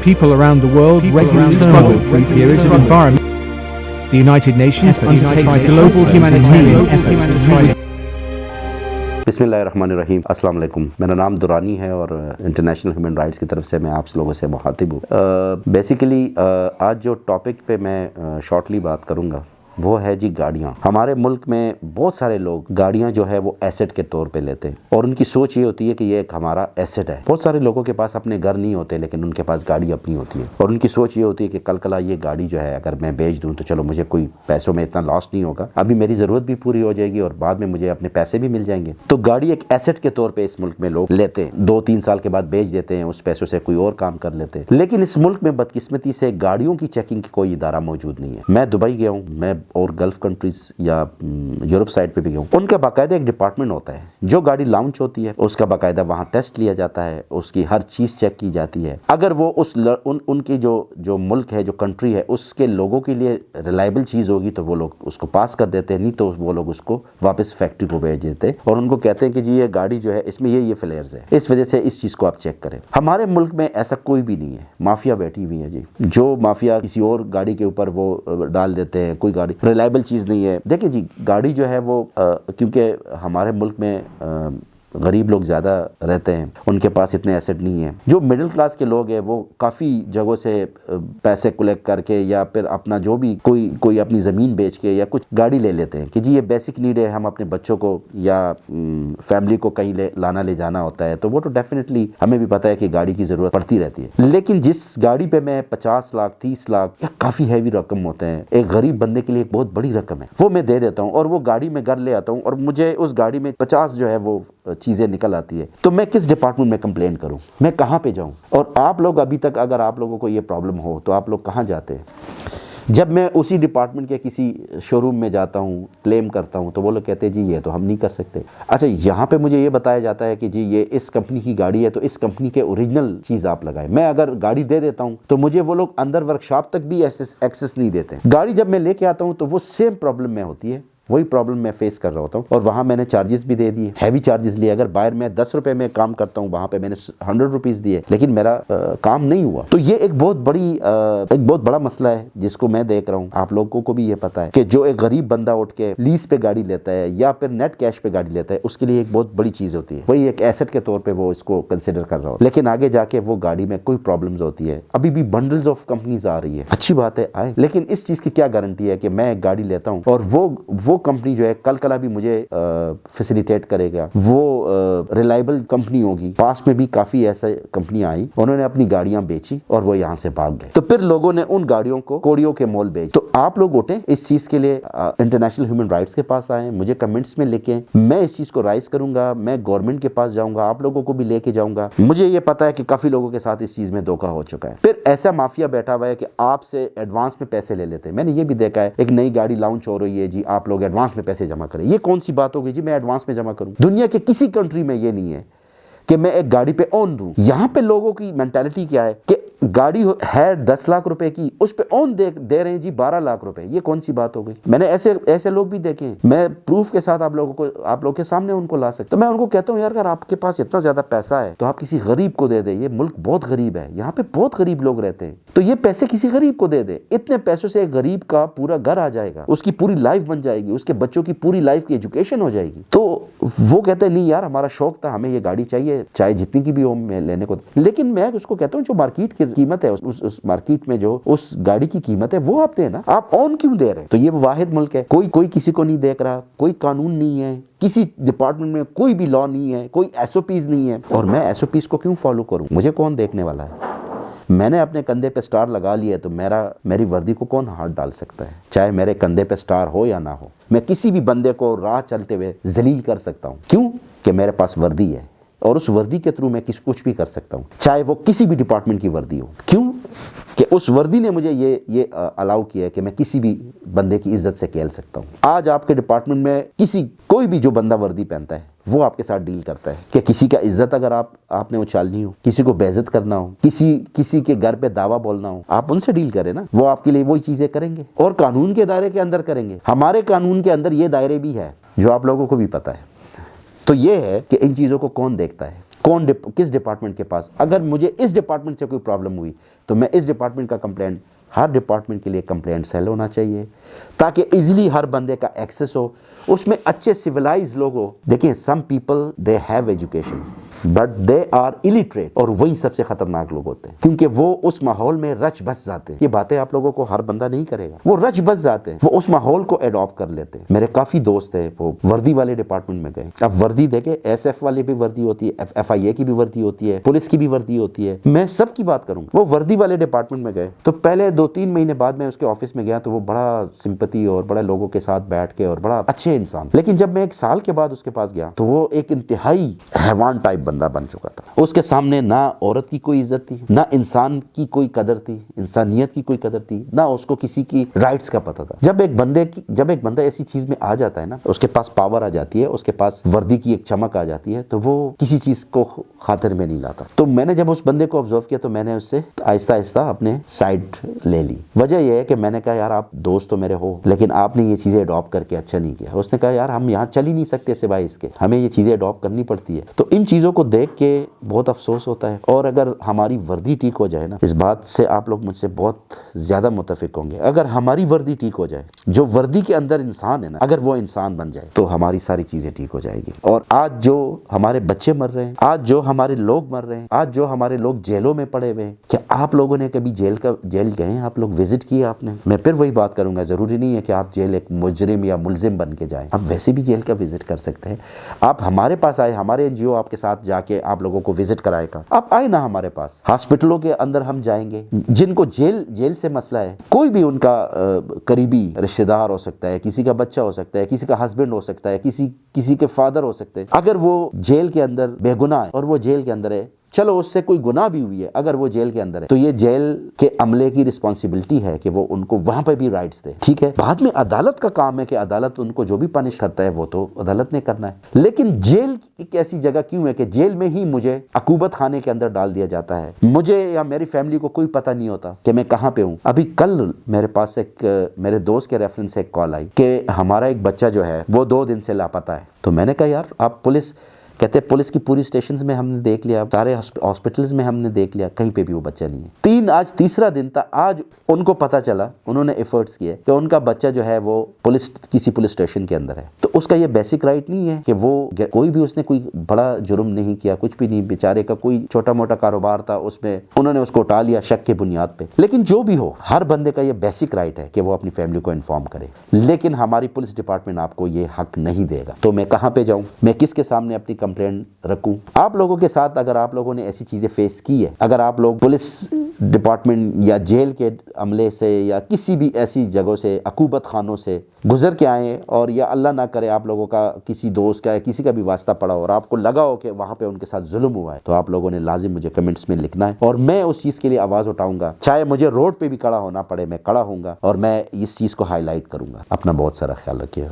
People around the world regularly struggle through periods of environment. The United Nations undertakes global humanitarian efforts to try to بسم اللہ الرحمن الرحیم۔ السلام علیکم، میرا نام دورانی ہے اور انٹرنیشنل ہیومن رائٹس کی طرف سے میں آپ لوگوں سے مخاطب ہوں۔ بیسیکلی آج جو ٹاپک پہ میں شارٹلی بات کروں گا وہ ہے جی گاڑیاں۔ ہمارے ملک میں بہت سارے لوگ گاڑیاں جو ہے وہ ایسٹ کے طور پہ لیتے ہیں اور ان کی سوچ یہ ہوتی ہے کہ یہ ایک ہمارا ایسٹ ہے۔ بہت سارے لوگوں کے پاس اپنے گھر نہیں ہوتے لیکن ان کے پاس گاڑی اپنی ہوتی ہے اور ان کی سوچ یہ ہوتی ہے کہ کل کلا یہ گاڑی جو ہے اگر میں بیچ دوں تو چلو مجھے کوئی پیسوں میں اتنا لاس نہیں ہوگا، ابھی میری ضرورت بھی پوری ہو جائے گی اور بعد میں مجھے اپنے پیسے بھی مل جائیں گے۔ تو گاڑی ایک ایسٹ کے طور پہ اس ملک میں لوگ لیتے ہیں، 2-3 سال کے بعد بیچ دیتے ہیں، اس پیسوں سے کوئی اور کام کر لیتے ہیں۔ لیکن اس ملک میں بدقسمتی سے گاڑیوں کی چیکنگ کی کوئی ادارہ موجود نہیں ہے۔ میں دبئی گیا ہوں، میں اور گلف کنٹریز یا یورپ سائڈ پہ بھی گیا ہوں، ان کا باقاعدہ ایک ڈپارٹمنٹ ہوتا ہے۔ جو گاڑی لانچ ہوتی ہے اس کا باقاعدہ وہاں ٹیسٹ لیا جاتا ہے، اس کی ہر چیز چیک کی جاتی ہے۔ اگر وہ ان کی جو ملک ہے، جو کنٹری ہے، اس کے لوگوں کے لیے ریلائبل چیز ہوگی تو وہ لوگ اس کو پاس کر دیتے ہیں، نہیں تو وہ لوگ اس کو واپس فیکٹری کو بھیج دیتے ہیں اور ان کو کہتے ہیں کہ جی یہ گاڑی جو ہے اس میں یہ فلیئرز ہے، اس وجہ سے اس چیز کو آپ چیک کریں۔ ہمارے ملک میں ایسا کوئی بھی نہیں ہے، مافیا بیٹھی ہوئی ہے جی، جو مافیا کسی اور گاڑی کے اوپر وہ ڈال دیتے ہیں، کوئی گاڑی ریلائبل چیز نہیں ہے۔ دیکھیں جی گاڑی جو ہے وہ کیونکہ ہمارے ملک میں غریب لوگ زیادہ رہتے ہیں، ان کے پاس اتنے ایسٹ نہیں ہیں۔ جو مڈل کلاس کے لوگ ہیں وہ کافی جگہوں سے پیسے کلیکٹ کر کے یا پھر اپنا جو بھی کوئی اپنی زمین بیچ کے یا کچھ گاڑی لے لیتے ہیں کہ جی یہ بیسک نیڈ ہے، ہم اپنے بچوں کو یا فیملی کو کہیں لے جانا ہوتا ہے تو وہ تو ڈیفینیٹلی ہمیں بھی پتہ ہے کہ گاڑی کی ضرورت پڑتی رہتی ہے۔ لیکن جس گاڑی پہ میں 50 لاکھ 30 لاکھ یا کافی ہیوی رقم ہوتے ہیں، ایک غریب بندے کے لیے ایک بہت بڑی رقم ہے، وہ میں دے دیتا ہوں اور وہ گاڑی میں گھر لے آتا ہوں اور مجھے اس گاڑی میں 50 جو ہے وہ چیزیں نکل آتی ہے، تو میں کس ڈپارٹمنٹ میں کمپلین کروں، میں کہاں پہ جاؤں؟ اور آپ لوگ ابھی تک اگر آپ لوگوں کو یہ پرابلم ہو تو آپ لوگ کہاں جاتے ہیں؟ جب میں اسی ڈپارٹمنٹ کے کسی شو روم میں جاتا ہوں، کلیم کرتا ہوں تو وہ لوگ کہتے ہیں جی یہ تو ہم نہیں کر سکتے۔ اچھا یہاں پہ مجھے یہ بتایا جاتا ہے کہ جی یہ اس کمپنی کی گاڑی ہے تو اس کمپنی کے اوریجنل چیز آپ لگائیں۔ میں اگر گاڑی دے دیتا ہوں تو مجھے وہ لوگ اندر ورکشاپ تک بھی ایکسس نہیں دیتے۔ گاڑی جب میں لے کے آتا ہوں تو وہ سیم پرابلم میں ہوتی ہے، وہی پرابلم میں فیس کر رہا ہوتا ہوں اور وہاں میں نے چارجز بھی دے دیے، ہیوی چارجز لیے۔ اگر باہر میں 10 روپے میں کام کرتا ہوں وہاں پہ میں نے 100 روپیز دیے لیکن میرا کام نہیں ہوا۔ تو یہ ایک بہت بڑا مسئلہ ہے جس کو میں دیکھ رہا ہوں، آپ لوگوں کو بھی یہ پتہ ہے کہ جو ایک غریب بندہ اٹھ کے لیز پہ گاڑی لیتا ہے یا پھر نیٹ کیش پہ گاڑی لیتا ہے اس کے لیے ایک بہت بڑی چیز ہوتی ہے، وہی ایک ایسٹ کے طور پہ وہ اس کو کنسیڈر کر رہا ہوتا ہے۔ لیکن آگے جا کے وہ گاڑی میں کوئی پرابلمز ہوتی ہے، ابھی بھی بنڈلز آف کمپنیز آ رہی ہے، اچھی بات ہے آئے، لیکن اس چیز کی کیا گارنٹی ہے کہ میں ایک گاڑی لیتا ہوں اور وہ کمپنی جو ہے کل کلا بھی مجھے فیسیلیٹیٹ کرے گا، وہ ریلائبل کمپنی ہوگی۔ پاس میں بھی کافی ایسے کمپنیاں آئی، انہوں نے اپنی گاڑیاں بیچی اور وہ یہاں سے بھاگ گئے، تو پھر لوگوں نے ان گاڑیوں کو کوڑیوں کے مول بیچ۔ تو آپ لوگ اٹھیں اس چیز کے لیے، انٹرنیشنل ہیومن رائٹس کے پاس آئیں، مجھے کمنٹس میں لکھیں، میں اس چیز کو رائز کروں گا، میں گورنمنٹ کے پاس جاؤں گا، آپ لوگوں کو بھی لے کے جاؤں گا۔ مجھے یہ پتا ہے کہ کافی لوگوں کے ساتھ اس چیز میں دھوکہ ہو چکا ہے۔ پھر ایسا مافیا بیٹھا ہوا ہے کہ آپ سے ایڈوانس میں پیسے لے لیتے ہیں۔ میں نے یہ بھی دیکھا ہے، ایک نئی گاڑی لانچ ہو رہی ہے جی آپ لوگ ایڈوانس میں پیسے جمع کریں۔ یہ کون سی بات ہوگی جی میں ایڈوانس میں جمع کروں؟ دنیا کے کسی کنٹری میں یہ نہیں ہے کہ میں ایک گاڑی پہ اون دوں۔ یہاں پہ لوگوں کی مینٹالٹی کیا ہے کہ گاڑی ہے 10 لاکھ روپے کی، اس پہ اون دے رہے ہیں جی 12 لاکھ روپے۔ یہ کون سی بات ہو گئی؟ میں نے ایسے لوگ بھی دیکھے ہیں، میں پروف کے ساتھ آپ لوگوں کے سامنے ان کو لا سکتا ہوں۔ میں ان کو کہتا ہوں یار اگر آپ کے پاس اتنا زیادہ پیسہ ہے تو آپ کسی غریب کو دے دیں، یہ ملک بہت غریب ہے، یہاں پہ بہت غریب لوگ رہتے ہیں، تو یہ پیسے کسی غریب کو دے دیں۔ اتنے پیسوں سے ایک غریب کا پورا گھر آ جائے گا، اس کی پوری لائف بن جائے گی، اس کے بچوں کی پوری لائف کی ایجوکیشن ہو جائے گی۔ تو وہ کہتے ہیں نہیں یار ہمارا شوق تھا، ہمیں یہ گاڑی چاہیے چاہے جتنی کی بھی ہو میں لینے کو۔ لیکن میں اس کو کہتا ہوں جو مارکیٹ کی قیمت ہے، اس مارکیٹ میں جو اس گاڑی کی قیمت ہے وہ آپ دیں نا، آپ اون کیوں دے رہے ہیں؟ تو یہ واحد ملک ہے، کوئی کسی کو نہیں دیکھ رہا، کوئی قانون نہیں ہے، کسی ڈپارٹمنٹ میں کوئی بھی لا نہیں ہے، کوئی ایس او پیز نہیں ہے، اور میں ایس او پیز کو کیوں فالو کروں؟ مجھے کون دیکھنے والا ہے؟ میں نے اپنے کندھے پہ سٹار لگا لیا تو میری وردی کو کون ہاتھ ڈال سکتا ہے؟ چاہے میرے کندھے پہ سٹار ہو یا نہ ہو، میں کسی بھی بندے کو راہ چلتے ہوئے ذلیل کر سکتا ہوں۔ کیوں؟ کہ میرے پاس وردی ہے اور اس وردی کے تھرو میں کچھ بھی کر سکتا ہوں، چاہے وہ کسی بھی ڈپارٹمنٹ کی وردی ہو۔ کیوں؟ کہ اس وردی نے مجھے یہ الاؤ کیا ہے کہ میں کسی بھی بندے کی عزت سے کھیل سکتا ہوں۔ آج آپ کے ڈپارٹمنٹ میں کوئی بھی جو بندہ وردی پہنتا ہے وہ آپ کے ساتھ ڈیل کرتا ہے کہ کسی کا عزت اگر آپ نے اچھالنی ہو، کسی کو بے عزت کرنا ہو، کسی کے گھر پہ دعویٰ بولنا ہو، آپ ان سے ڈیل کریں نا، وہ آپ کے لیے وہی چیزیں کریں گے اور قانون کے دائرے کے اندر کریں گے۔ ہمارے قانون کے اندر یہ دائرے بھی ہے جو آپ لوگوں کو بھی پتہ ہے۔ تو یہ ہے کہ ان چیزوں کو کون دیکھتا ہے؟ کس ڈپارٹمنٹ کے پاس. اگر مجھے اس ڈپارٹمنٹ سے کوئی پرابلم ہوئی تو میں اس ڈپارٹمنٹ کا کمپلینٹ, ہر ڈپارٹمنٹ کے لیے کمپلینٹ سیل ہونا چاہیے تاکہ ایزیلی ہر بندے کا ایکسیس ہو, اس میں اچھے سویلائز لوگ ہو. دیکھیں some people they have education but they are illiterate, اور وہی سب سے خطرناک لوگ ہوتے ہیں کیونکہ وہ اس ماحول میں رچ بس جاتے ہیں. یہ باتیں آپ لوگوں کو ہر بندہ نہیں کرے گا, وہ رچ بس جاتے ہیں, وہ اس ماحول کو ایڈاپٹ کر لیتے ہیں. میرے کافی دوست ہیں وہ وردی والے ڈپارٹمنٹ میں گئے. اب وردی دیکھیں ایس ایف والے بھی وردی ہوتی ہے, ایف آئی اے کی بھی وردی ہوتی ہے, پولیس کی بھی وردی ہوتی ہے, میں سب کی بات کروں. وہ وردی والے ڈپارٹمنٹ میں گئے تو پہلے 2-3 مہینے بعد میں اس کے آفس میں گیا تو وہ بڑا سمپتی اور بڑا لوگوں کے ساتھ بیٹھ کے اور بڑا اچھے انسان. لیکن جب میں 1 سال کے بعد اس کے پاس گیا تو وہ ایک انتہائی حیوان ٹائپ بندہ بن چکا تھا. اس کے سامنے نہ عورت کی کوئی عزت تھی, نہ انسان کی کوئی قدر تھی, انسانیت کی کوئی قدر تھی, نہ اس کو کسی کی رائٹس کا پتہ تھا. جب ایک بندہ ایسی چیز میں آ جاتا ہے نا, اس کے پاس پاور آ جاتی ہے, اس کے پاس وردی کی ایک چمک آ جاتی ہے, تو وہ کسی چیز کو خاطر میں نہیں لاتا. تو میں نے جب اس بندے کو آبزرو کیا تو میں نے اس سے آہستہ آہستہ اپنے سائڈ لے لی. وجہ یہ ہے کہ میں نے کہا یار آپ دوست تو میرے ہو لیکن آپ نے یہ چیزیں اڈاپٹ کر کے اچھا نہیں کیا. اس نے کہا یار ہم یہاں چل ہی نہیں سکتے سوائے اس کے, ہمیں یہ چیزیں اڈاپٹ کرنی پڑتی ہے. تو ان چیزوں کو دیکھ کے بہت افسوس ہوتا ہے. اور اگر ہماری وردی ٹھیک ہو جائے نا, اس بات سے آپ لوگ مجھ سے بہت زیادہ متفق ہوں گے, اگر ہماری وردی ٹھیک ہو جائے, جو وردی کے اندر انسان ہے نا, اگر وہ انسان بن جائے تو ہماری ساری چیزیں ٹھیک ہو جائے گی. اور آج جو ہمارے بچے مر رہے ہیں, آج جو ہمارے لوگ مر رہے ہیں, آج جو ہمارے لوگ جیلوں میں پڑے ہوئے ہیں, کیا آپ لوگوں نے کبھی جیل گئے ہیں؟ آپ لوگ وزٹ کیے آپ نے؟ میں پھر وہی بات کروں گا, ضروری نہیں ہے کہ آپ جیل ایک مجرم یا ملزم بن کے جائیں, آپ ویسے بھی جیل کا وزٹ کر سکتے ہیں. آپ ہمارے پاس آئے, ہمارے این جی او آپ کے ساتھ جا کے آپ لوگوں کو وزٹ کرائے گا. آپ آئے نا ہمارے پاس, ہاسپٹلوں کے اندر ہم جائیں گے. جن کو جیل سے مسئلہ ہے, کوئی بھی ان کا قریبی رشتہ دار ہو سکتا ہے, کسی کا بچہ ہو سکتا ہے, کسی کا ہسبینڈ ہو سکتا ہے, کسی کے فادر ہو سکتے ہیں, اگر وہ جیل کے اندر بے گناہ ہے اور وہ جیل کے اندر ہے, چلو اس سے کوئی گناہ بھی ہوئی ہے, اگر وہ جیل کے اندر ہے تو یہ جیل کے عملے کی رسپانسبلٹی ہے کہ وہ ان کو وہاں پہ بھی رائٹس دے. ٹھیک ہے, بعد میں عدالت کا کام ہے کہ عدالت ان کو جو بھی پنش کرتا ہے وہ تو عدالت نے کرنا ہے. لیکن جیل ایک ایسی جگہ کیوں ہے کہ جیل میں ہی مجھے عقوبت خانے کے اندر ڈال دیا جاتا ہے, مجھے یا میری فیملی کو کوئی پتہ نہیں ہوتا کہ میں کہاں پہ ہوں. ابھی کل میرے پاس میرے دوست کے ریفرنس سے ایک کال آئی کہ ہمارا ایک بچہ جو ہے وہ 2 دن سے لاپتہ ہے. تو میں نے کہا یار آپ پولیس, کہتے ہیں پولیس کی پوری اسٹیشنز میں ہم نے دیکھ لیا, سارے ہاسپٹلز میں ہم نے دیکھ لیا, کہیں پہ بھی وہ بچہ نہیں ہے. آج تیسرا دن تھا, آج ان کو پتہ چلا, انہوں نے ایفرٹس کیے کہ ان کا بچہ جو ہے وہ کسی پولیس اسٹیشن کے اندر ہے. تو اس کا یہ بیسک رائٹ نہیں ہے کہ وہ کوئی بھی, اس نے کوئی بڑا جرم نہیں کیا, کچھ بھی نہیں, بیچارے کا کوئی چھوٹا موٹا کاروبار تھا, اس میں انہوں نے اس کو اٹھا لیا شک کے بنیاد پہ. لیکن جو بھی ہو, ہر بندے کا یہ بیسک رائٹ ہے کہ وہ اپنی فیملی کو انفارم کرے. لیکن ہماری پولیس ڈپارٹمنٹ آپ کو یہ حق نہیں دے گا. تو میں کہاں پہ جاؤں, میں کس کے سامنے اپنی کمپلینٹ رکھوں؟ آپ لوگوں کے ساتھ اگر آپ لوگوں نے ایسی چیزیں فیس کی ہے, اگر آپ لوگ پولیس ڈپارٹمنٹ یا جیل کے عملے سے یا کسی بھی ایسی جگہوں سے, عقوبت خانوں سے گزر کے آئیں, اور یا اللہ نہ کرے آپ لوگوں کا کسی دوست کا یا کسی کا بھی واسطہ پڑا ہو اور آپ کو لگا ہو کہ وہاں پہ ان کے ساتھ ظلم ہوا ہے, تو آپ لوگوں نے لازم مجھے کمنٹس میں لکھنا ہے, اور میں اس چیز کے لیے آواز اٹھاؤں گا. چاہے مجھے روڈ پہ بھی کھڑا ہونا پڑے, میں کھڑا ہوں گا اور میں اس چیز کو ہائی لائٹ کروں گا. اپنا بہت سارا خیال رکھیے.